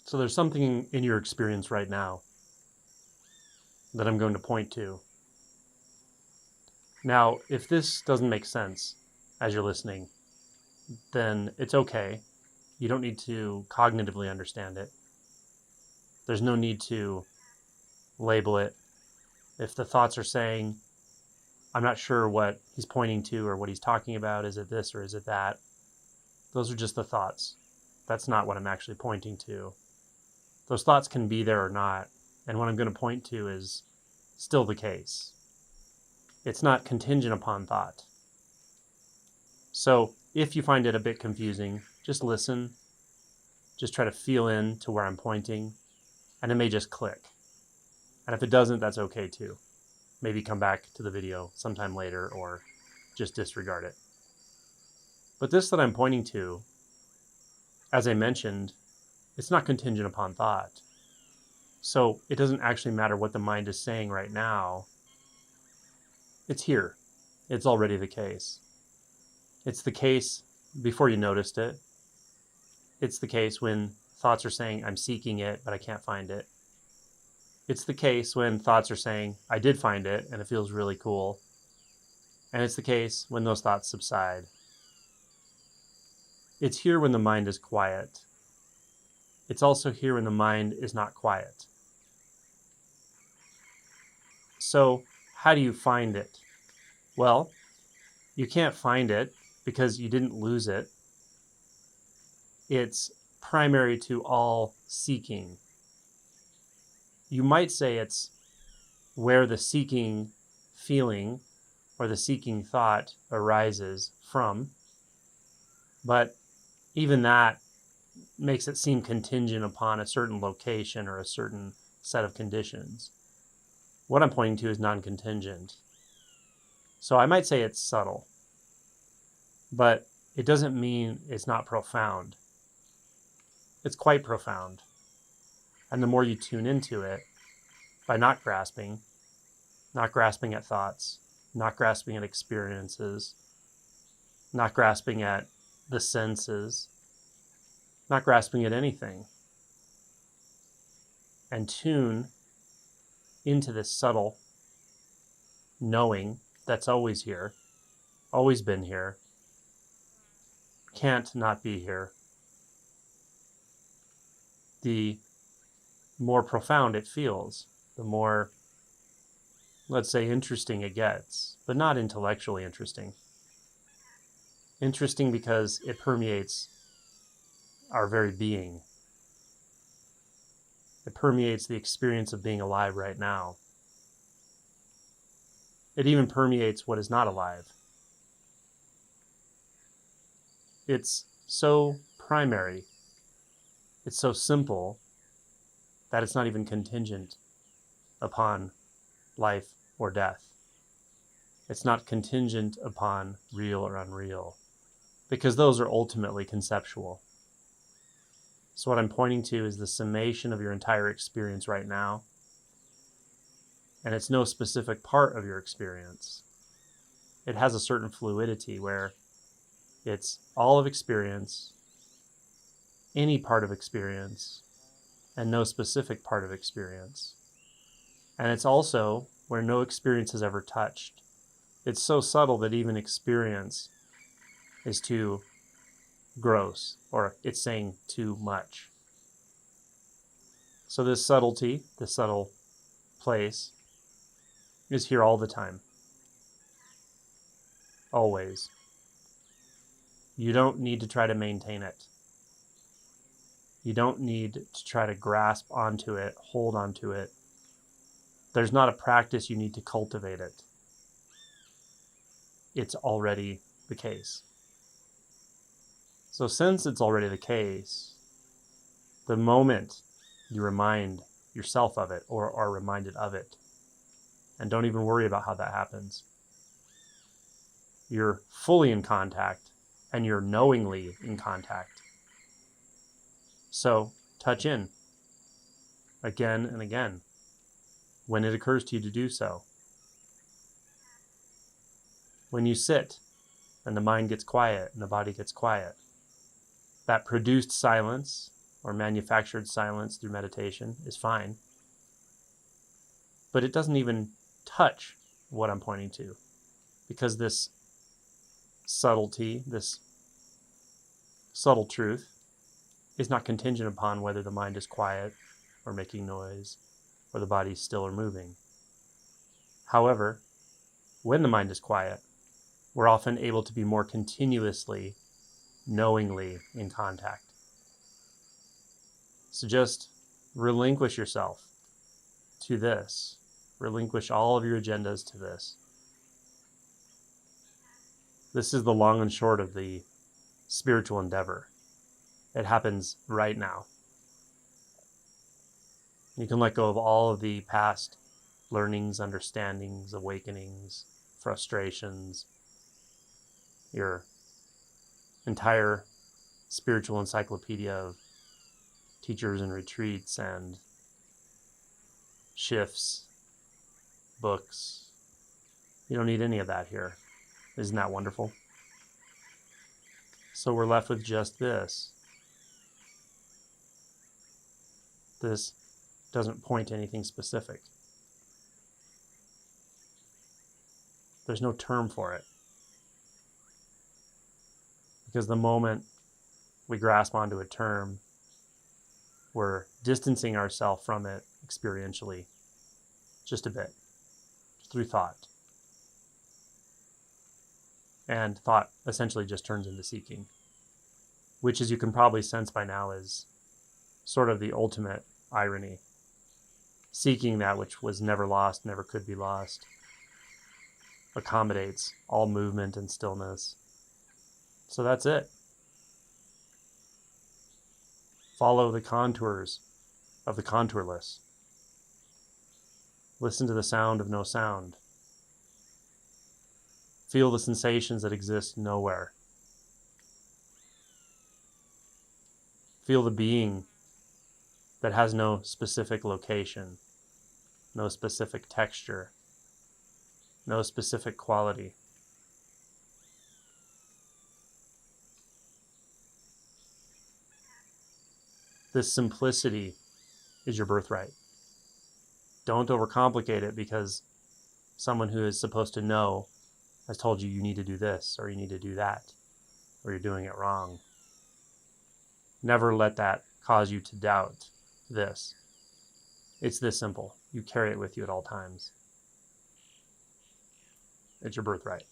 So there's something in your experience right now that I'm going to point to. Now, if this doesn't make sense as you're listening, then it's okay. You don't need to cognitively understand it. There's no need to label it. If the thoughts are saying, I'm not sure what he's pointing to or what he's talking about, is it this or is it that? Those are just the thoughts. That's not what I'm actually pointing to. Those thoughts can be there or not, and what I'm going to point to is still the case. It's not contingent upon thought. So if you find it a bit confusing, just listen. Just try to feel in to where I'm pointing, and it may just click. And if it doesn't, that's okay too. Maybe come back to the video sometime later or just disregard it. But this that I'm pointing to, as I mentioned, it's not contingent upon thought. So it doesn't actually matter what the mind is saying right now. It's here. It's already the case. It's the case before you noticed it. It's the case when thoughts are saying, I'm seeking it, but I can't find it. It's the case when thoughts are saying, I did find it, and it feels really cool. And it's the case when those thoughts subside. It's here when the mind is quiet. It's also here when the mind is not quiet. So, how do you find it? Well, you can't find it because you didn't lose it. It's primary to all seeking. You might say it's where the seeking feeling or the seeking thought arises from, but even that makes it seem contingent upon a certain location or a certain set of conditions. What I'm pointing to is non-contingent. So I might say it's subtle, but it doesn't mean it's not profound. It's quite profound. And the more you tune into it, by not grasping at thoughts, not grasping at experiences, not grasping at the senses, not grasping at anything, and tune into this subtle knowing that's always here, always been here, can't not be here, the more profound it feels, the more, let's say, interesting it gets, but not intellectually interesting. Interesting because it permeates our very being. It permeates the experience of being alive right now. It even permeates what is not alive. It's so primary, it's so simple, that it's not even contingent upon life or death. It's not contingent upon real or unreal, because those are ultimately conceptual. So what I'm pointing to is the summation of your entire experience right now, and it's no specific part of your experience. It has a certain fluidity where it's all of experience, any part of experience, and no specific part of experience. And it's also where no experience has ever touched. It's so subtle that even experience is too gross, or it's saying too much. So this subtlety, this subtle place, is here all the time. Always. You don't need to try to maintain it. You don't need to try to grasp onto it, hold onto it. There's not a practice you need to cultivate it. It's already the case. So since it's already the case, the moment you remind yourself of it or are reminded of it, and don't even worry about how that happens, you're fully in contact and you're knowingly in contact. So touch in again and again when it occurs to you to do so. When you sit and the mind gets quiet and the body gets quiet, that produced silence or manufactured silence through meditation is fine. But it doesn't even touch what I'm pointing to, because this subtlety, this subtle truth, is not contingent upon whether the mind is quiet or making noise or the body is still or moving. However, when the mind is quiet, we're often able to be more continuously, knowingly in contact. So just relinquish yourself to this. Relinquish all of your agendas to this. This is the long and short of the spiritual endeavor. It happens right now. You can let go of all of the past learnings, understandings, awakenings, frustrations, your entire spiritual encyclopedia of teachers and retreats and shifts, books. You don't need any of that here. Isn't that wonderful? So we're left with just this. This doesn't point to anything specific. There's no term for it. Because the moment we grasp onto a term, we're distancing ourselves from it experientially just a bit, through thought. And thought essentially just turns into seeking, which, as you can probably sense by now, is sort of the ultimate irony. Seeking that which was never lost, never could be lost, accommodates all movement and stillness. So that's it. Follow the contours of the contourless. Listen to the sound of no sound. Feel the sensations that exist nowhere. Feel the being that has no specific location, no specific texture, no specific quality. This simplicity is your birthright. Don't overcomplicate it because someone who is supposed to know has told you need to do this or you need to do that or you're doing it wrong. Never let that cause you to doubt this. It's this simple. You carry it with you at all times. It's your birthright.